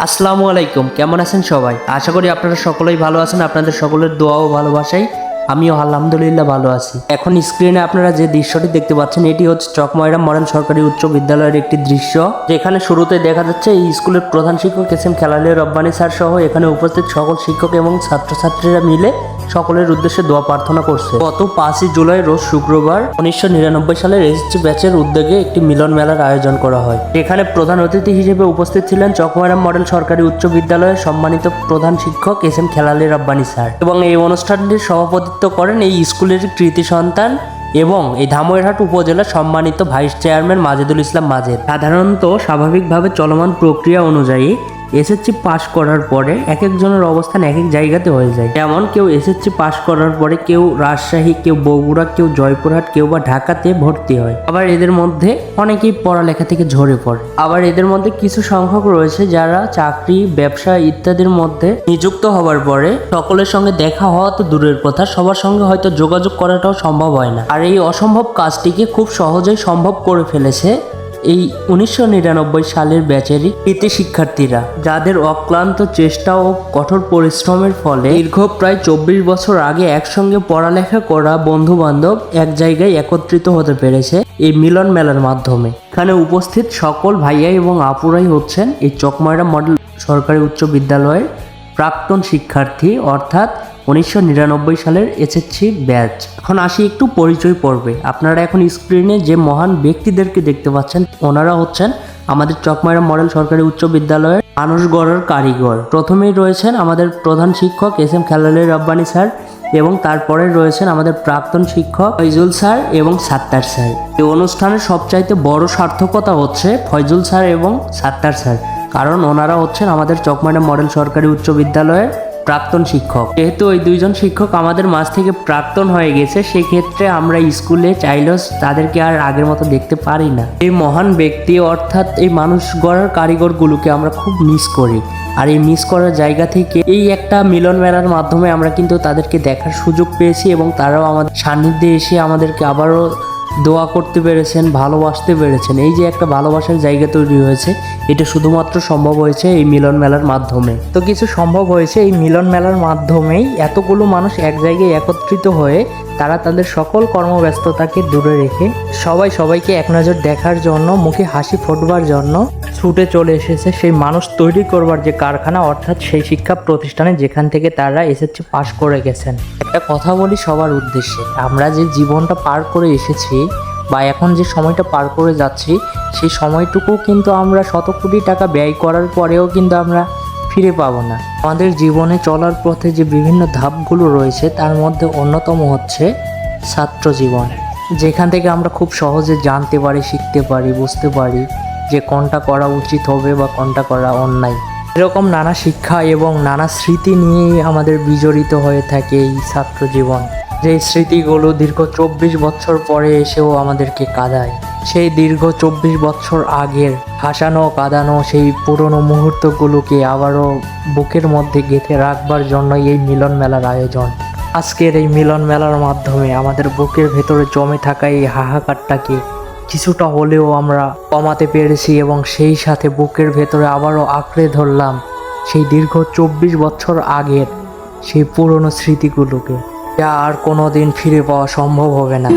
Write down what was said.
আসসালামু আলাইকুম, কেমন আছেন সবাই? আশা করি আপনারা সকলেই ভালো আছেন। আপনাদের সকলের দোয়া ও ভালোবাসায় আমিও আলহামদুলিল্লাহ ভালো আছি। এখন স্ক্রিনে আপনারা যে দৃশ্যটি দেখতে পাচ্ছেন, এটি হচ্ছে চকময়রা মডেল সরকারি উচ্চ বিদ্যালয়ের একটি দৃশ্য, যেখানে শুরুতে দেখা যাচ্ছে এই স্কুলের প্রধান শিক্ষক এস এম খেলালী রব্বানী স্যার সহ এখানে উপস্থিত সকল শিক্ষক এবং ছাত্রছাত্রীরা মিলে সকলের উদ্দেশ্যে দোয়া প্রার্থনা করছে। গত 5ই জুলাই রোজ শুক্রবার 1999 সালের এসএসসি ব্যাচের উদ্যোগে একটি মিলন মেলার আয়োজন করা হয়। এখানে প্রধান অতিথি হিসেবে উপস্থিত ছিলেন চকময়রা মডেল সরকারি উচ্চ বিদ্যালয়ের সম্মানিত প্রধান শিক্ষক এস এম খেলালী রব্বানী স্যার, এবং এই অনুষ্ঠানটির সভাপতিত্ব করেন এই স্কুলের কৃতি সন্তান এবং এই ধামইরহাট উপজেলার সম্মানিত ভাইস চেয়ারম্যান মাজেদুল ইসলাম মাজেদ। সাধারণত স্বাভাবিকভাবে চলমান প্রক্রিয়া অনুযায়ী এসএসসি পাশ করার পরে এক একজনের অবস্থান এক এক জায়গাতে হয়ে যায়। যেমন কেউ এসএসসি পাশ করার পরে কেউ রাজশাহী, কেউ বগুড়া, কেউ জয়পুরহাট, কেউ বা ঢাকাতে ভর্তি হয়। আবার এদের মধ্যে অনেকেই পড়ালেখা থেকে ঝরে পড়ে। আবার এদের মধ্যে কিছু সংখ্যক রয়েছে যারা চাকরি, ব্যবসা ইত্যাদির মধ্যে নিযুক্ত হওয়ার পরে সকলের সঙ্গে দেখা হওয়া তো দূরের কথা, সবার সঙ্গে হয়তো যোগাযোগ করাটাও সম্ভব হয় না। আর এই অসম্ভব কাজটিকে খুব সহজেই সম্ভব করে ফেলেছে এই 1999 সালের ব্যাচেরই কৃতি শিক্ষার্থীরা, যাদের অক্লান্ত চেষ্টা ও কঠোর পরিশ্রমের ফলে দীর্ঘ প্রায় 24 বছর আগে একসঙ্গে পড়ালেখা করা বন্ধু বান্ধব এক জায়গায় একত্রিত হতে পেরেছে এই মিলন মেলার মাধ্যমে। এখানে উপস্থিত সকল ভাইয়া এবং আপুরাই হচ্ছেন এই চকময়রা মডেল সরকারি উচ্চ বিদ্যালয়ের প্রাক্তন শিক্ষার্থী, অর্থাৎ 1999 সালের এসএসসি ব্যাচ। এখন আসি একটু পরিচয় পর্বে। আপনারা এখন স্ক্রিনে যে মহান ব্যক্তিদেরকে দেখতে পাচ্ছেন, ওনারা হচ্ছেন আমাদের চকময়রা মডেল সরকারি উচ্চ বিদ্যালয়ের মানুষ গড়ার কারিগর। প্রথমেই রয়েছেন আমাদের প্রধান শিক্ষক এস এম খেলালী রব্বানী স্যার, এবং তারপরে রয়েছেন আমাদের প্রাক্তন শিক্ষক ফয়জুল স্যার এবং সাত্তার স্যার। এই অনুষ্ঠানের সবচাইতে বড় সার্থকতা হচ্ছে ফয়জুল স্যার এবং সাত্তার স্যার, কারণ ওনারা হচ্ছেন আমাদের চকময়রা মডেল সরকারি উচ্চ বিদ্যালয়ের প্রাক্তন শিক্ষক। যেহেতু ওই দুইজন শিক্ষক আমাদের মাঝ থেকে প্রাক্তন হয়ে গেছে, সেক্ষেত্রে আমরা স্কুলে চাইলেও তাদেরকে আর আগের মতো দেখতে পারি না। এই মহান ব্যক্তি অর্থাৎ এই মানুষ গড়ার কারিগরগুলোকে আমরা খুব মিস করি। আর এই মিস করার জায়গা থেকে এই একটা মিলন মেলার মাধ্যমে আমরা কিন্তু তাদেরকে দেখার সুযোগ পেয়েছি, এবং তারাও আমাদের সান্নিধ্যে এসে আমাদেরকে আবারও দোয়া করতে পেরেছেন, ভালোবাসতে পেরেছেন। এই যে একটা ভালোবাসার জায়গা তৈরি হয়েছে, এটা শুধুমাত্র সম্ভব হয়েছে এই মিলন মেলার মাধ্যমে। তো কিছু সম্ভব হয়েছে এই মিলন মেলার মাধ্যমেই। এতগুলো মানুষ এক জায়গায় একত্রিত হয়ে তারা তাদের সকল কর্মব্যস্ততাকে দূরে রেখে সবাইকে এক নজর দেখার জন্য, মুখে হাসি ফোটবার জন্য ছুটে চলে এসেছে সেই মানুষ তৈরি করবার যে কারখানা, অর্থাৎ সেই শিক্ষা প্রতিষ্ঠানে যেখান থেকে তারা এসএসসি পাশ করে গেছেন। একটা কথা বলি সবার উদ্দেশ্যে, আমরা যে জীবনটা পার করে এসেছি বা এখন যে সময়টা পার করে যাচ্ছি, সেই সময়টুকু কিন্তু আমরা শত কোটি টাকা ব্যয় করার পরেও কিন্তু আমরা ফিরে পাবো না। আমাদের জীবনে চলার পথে যে বিভিন্ন ধাপগুলো রয়েছে, তার মধ্যে অন্যতম হচ্ছে ছাত্র জীবন, যেখান থেকে আমরা খুব সহজে জানতে পারি, শিখতে পারি, বুঝতে পারি যে কোনটা করা উচিত হবে বা কোনটা করা অন্যায়। এরকম নানা শিক্ষা এবং নানা স্মৃতি নিয়েই আমাদের বিজড়িত হয়ে থাকে এই ছাত্র জীবন, যে স্মৃতিগুলো দীর্ঘ 24 বছর পরে এসেও আমাদেরকে কাঁদায়। সেই দীর্ঘ 24 বছর আগের হাসানো কাঁদানো সেই পুরনো মুহূর্তগুলোকে আবারও বুকের মধ্যে গেঁথে রাখবার জন্য এই মিলন মেলার আয়োজন। আজকের এই মিলন মেলার মাধ্যমে আমাদের বুকের ভেতরে জমে থাকা এই হাহাকারটাকে কিছুটা হলেও আমরা কমাতে পেরেছি, এবং সেই সাথে বুকের ভেতরে আবারও আঁকড়ে ধরলাম সেই দীর্ঘ 24 বছর আগের সেই পুরনো স্মৃতিগুলোকে, যা আর কোনোদিন ফিরে পাওয়া সম্ভব হবে না।